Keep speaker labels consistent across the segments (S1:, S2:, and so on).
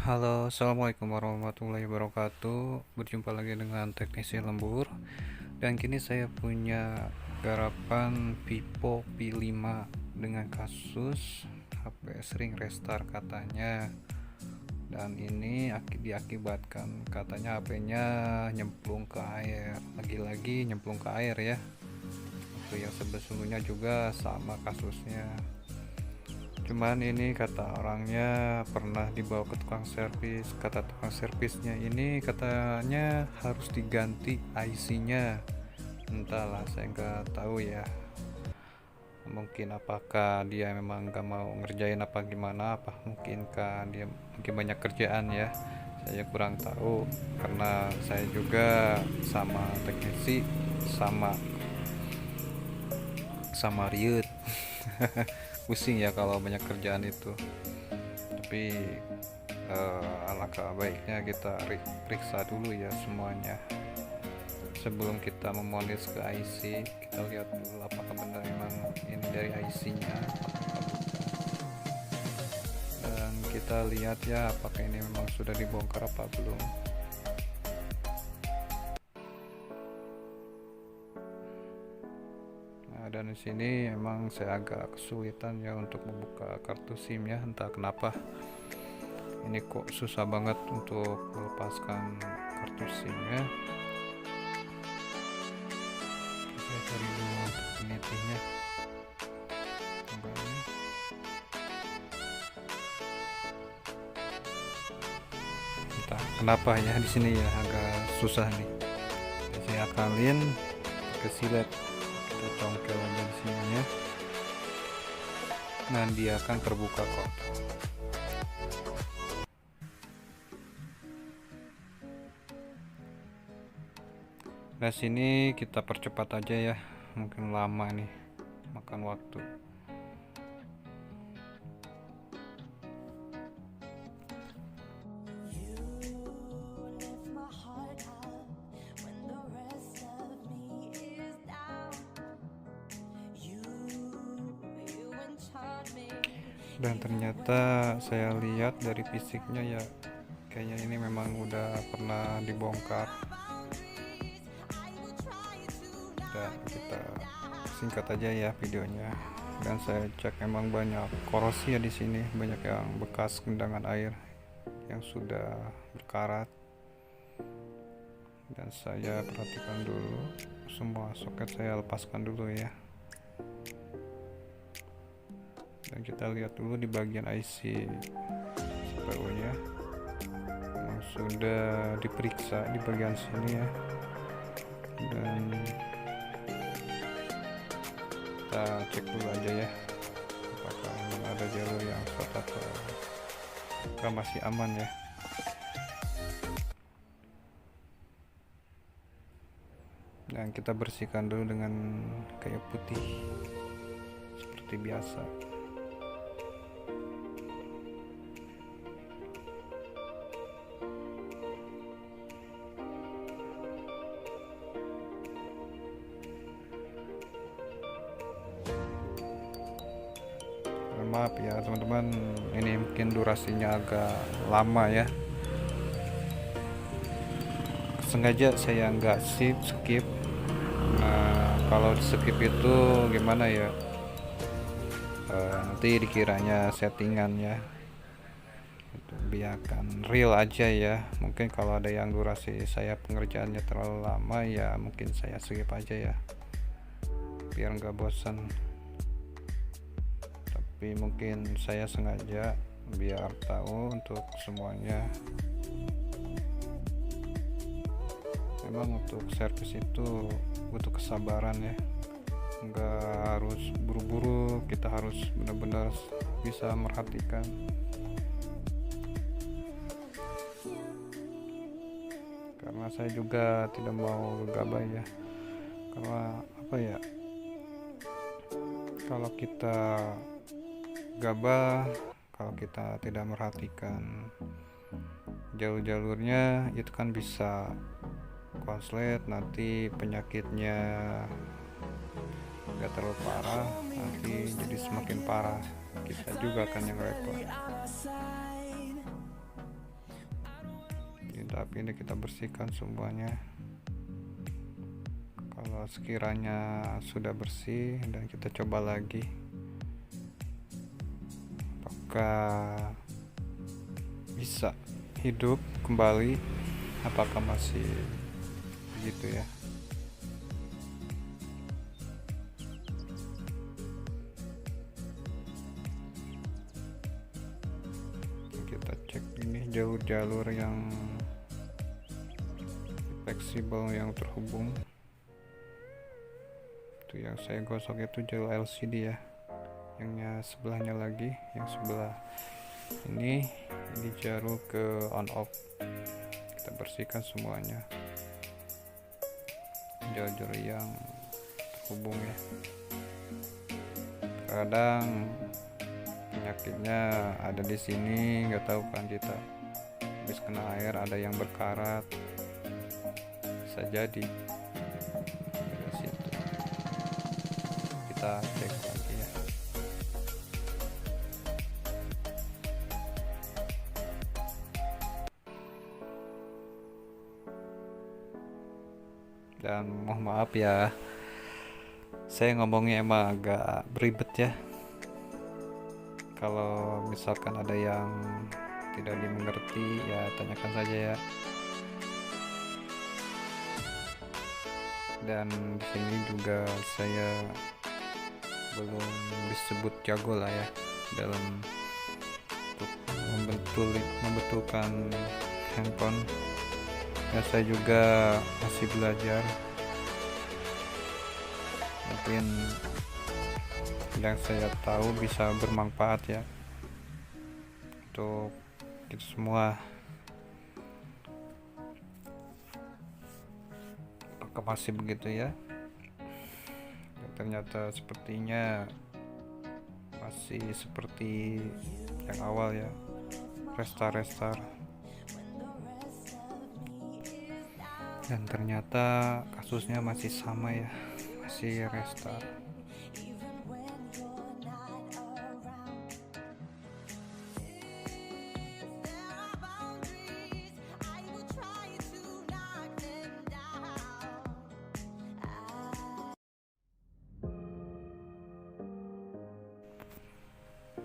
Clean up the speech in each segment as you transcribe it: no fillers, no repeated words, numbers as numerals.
S1: Halo, assalamualaikum warahmatullahi wabarakatuh. Berjumpa lagi dengan teknisi lembur. Dan kini saya punya garapan Vivo V5 dengan kasus HP sering restart katanya. Dan ini diakibatkan katanya HP-nya nyemplung ke air. Lagi-lagi nyemplung ke air ya. Itu yang sebelumnya juga sama kasusnya. Cuman ini kata orangnya pernah dibawa ke tukang servis. Kata tukang servisnya ini katanya harus diganti IC-nya. Entahlah, saya nggak tahu ya. Mungkin apakah dia memang nggak mau ngerjain apa gimana, apa mungkinkah dia mungkin banyak kerjaan ya. Saya kurang tahu karena saya juga sama teknisi sama sama riut. Pusing ya kalau banyak kerjaan itu. Tapi alangkah baiknya kita periksa dulu ya semuanya sebelum kita memonis ke IC. Kita lihat dulu apakah benar memang ini dari IC-nya, dan kita lihat ya apakah ini memang sudah dibongkar apa belum. Nah, dan di sini emang saya agak kesulitan ya untuk membuka kartu SIM ya, entah kenapa ini kok susah banget untuk melepaskan kartu SIM ya. Saya cari dulu untuk penitinya. Entah kenapa ya di sini ya agak susah nih. Saya akalin pakai silet, kita congkel aja di sininya. Nah, dia akan terbuka kok. Nah, sini kita percepat aja ya, mungkin lama nih, makan waktu. Dan ternyata saya lihat dari fisiknya ya, kayaknya ini memang udah pernah dibongkar. Dan kita singkat aja ya videonya. Dan saya cek emang banyak korosi ya di sini, banyak yang bekas gendangan air yang sudah berkarat. Dan saya perhatikan dulu semua soket, saya lepaskan dulu ya. Dan kita lihat dulu di bagian IC CPU nya yang sudah diperiksa di bagian sini ya. Dan kita cek dulu aja ya apakah memang ada jalur yang short atau masih aman ya. Dan kita bersihkan dulu dengan kayu putih seperti biasa. Maaf ya teman-teman, ini mungkin durasinya agak lama ya. Sengaja saya nggak skip. Nah, kalau di skip itu gimana ya, nanti dikiranya settingan ya. Itu biarkan real aja ya. Mungkin kalau ada yang durasi saya pengerjaannya terlalu lama ya mungkin saya skip aja ya, biar nggak bosan. Tapi mungkin saya sengaja biar tahu untuk semuanya. Memang untuk servis itu butuh kesabaran ya, nggak harus buru-buru, kita harus benar-benar bisa merhatikan. Karena saya juga tidak mau gegabah ya, karena apa ya, kalau kita gabah, kalau kita tidak merhatikan jalur-jalurnya itu kan bisa konslet, nanti penyakitnya gak terlalu parah, nanti jadi semakin parah, kita juga kan yang repot. tapi ini kita bersihkan semuanya. Kalau sekiranya sudah bersih dan kita coba lagi, apakah bisa hidup kembali, apakah masih begitu ya. Kita cek ini jalur-jalur yang fleksibel yang terhubung. Itu yang saya gosok itu jalur LCD ya, yang sebelahnya lagi, yang sebelah ini jalur ke on off. Kita bersihkan semuanya, jalur-jalur yang terhubung ya. Kadang penyakitnya ada di sini, nggak tahu kan kita, habis kena air ada yang berkarat, bisa jadi dari situ. Kita cek lagi ya. Dan mohon maaf ya, saya ngomongnya emang agak beribet ya. Kalau misalkan ada yang tidak dimengerti ya tanyakan saja ya. Dan di sini juga saya belum disebut jago lah ya dalam membetulkan handphone. Ya, saya juga masih belajar. Mungkin yang saya tahu bisa bermanfaat ya untuk kita semua. Apakah masih begitu ya? Ternyata sepertinya masih seperti yang awal ya, restart. Dan ternyata kasusnya masih sama ya, masih restart.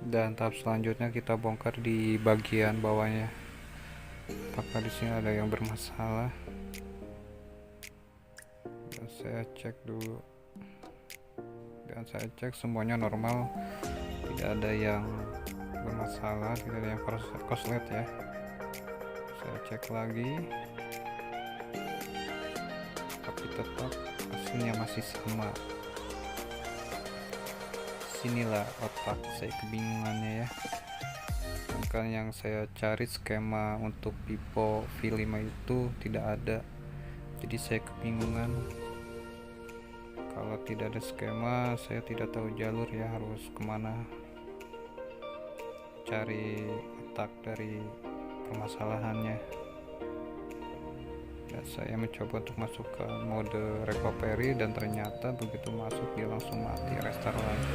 S1: Dan tahap selanjutnya kita bongkar di bagian bawahnya. Apakah di sini ada yang bermasalah? Dan saya cek dulu. Dan saya cek semuanya normal, tidak ada yang bermasalah, tidak ada yang korslet ya. Saya cek lagi, tapi tetap hasilnya masih sama. Sinilah otak saya kebingungannya ya. Kan yang saya cari skema untuk Vivo V5 itu tidak ada, jadi saya kebingungan. Kalau tidak ada skema, saya tidak tahu jalur ya, harus kemana cari otak dari permasalahannya. Dan saya mencoba untuk masuk ke mode recovery, dan ternyata begitu masuk dia langsung mati, restart lagi.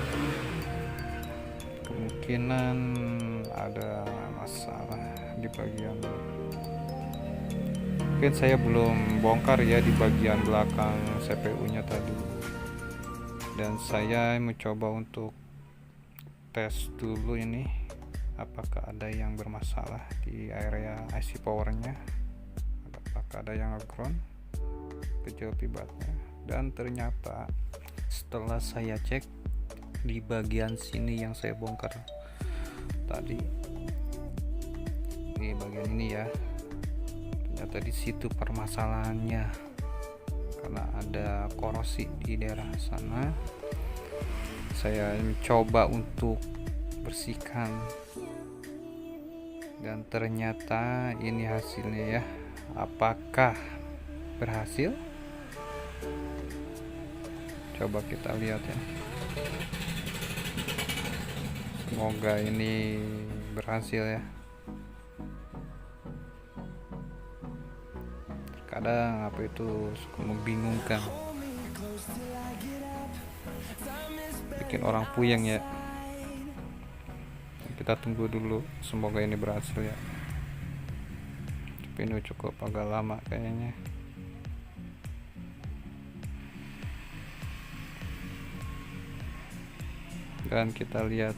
S1: Kemungkinan ada masalah di bagian, mungkin saya belum bongkar ya di bagian belakang CPU nya tadi. Dan saya mencoba untuk tes dulu ini apakah ada yang bermasalah di area IC powernya, apakah ada yang ground ke jalur pibatnya. Dan ternyata setelah saya cek di bagian sini yang saya bongkar tadi, di bagian ini ya, ternyata di situ permasalahannya, karena ada korosi di daerah sana. Saya mencoba untuk bersihkan dan ternyata ini hasilnya ya. Apakah berhasil? Coba kita lihat ya. Semoga ini berhasil ya. Kadang apa itu suka membingungkan, bikin orang puyeng ya. Kita tunggu dulu, semoga ini berhasil ya. Ini cukup agak lama kayaknya. Dan kita lihat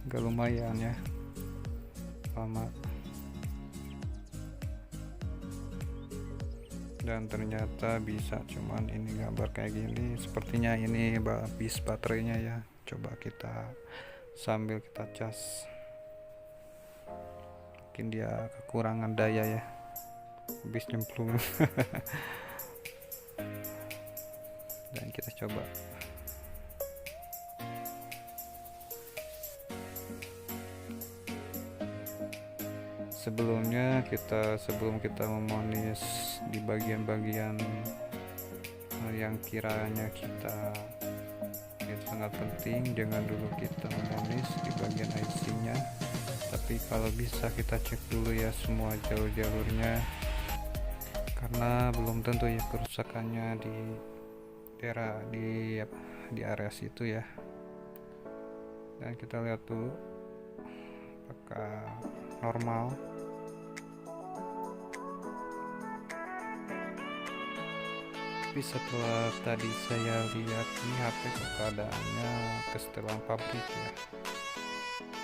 S1: agak lumayan ya, lama. Dan ternyata bisa, cuman ini gambar kayak gini, sepertinya ini habis baterainya ya. Coba kita sambil kita cas, mungkin dia kekurangan daya ya, habis nyemplung. Dan kita coba. Sebelum kita memonis di bagian-bagian yang kiranya kita itu sangat penting, jangan dulu kita memonis di bagian IC-nya, tapi kalau bisa kita cek dulu ya semua jalur-jalurnya, karena belum tentu ya kerusakannya di daerah di area situ ya. Dan kita lihat dulu apakah normal. Tapi setelah tadi saya lihat ini HP keadaannya kesetelan pabrik ya,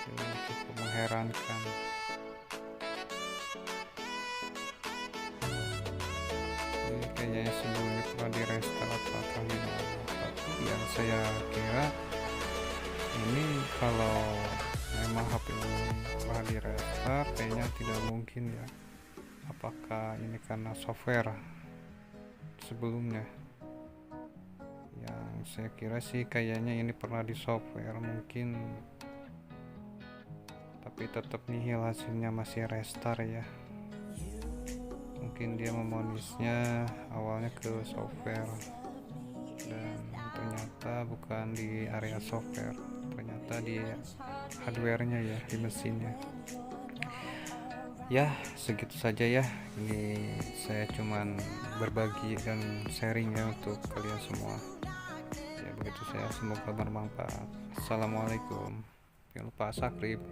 S1: ini cukup mengherankan. Ini kayaknya sebelumnya pernah di restart atau gimana, tapi yang saya kira ini kalau memang HP ini telah di restart kayaknya tidak mungkin ya. Apakah ini karena software sebelumnya? Yang saya kira sih kayaknya ini pernah di software mungkin, tapi tetap nihil hasilnya, masih restart ya. Mungkin dia memonisnya awalnya ke software dan ternyata bukan di area software, ternyata di hardware-nya ya, di mesinnya. Ya segitu saja ya, ini saya cuman berbagi dan sharing ya untuk kalian semua ya, begitu saya, semoga bermanfaat. Assalamualaikum, jangan lupa subscribe.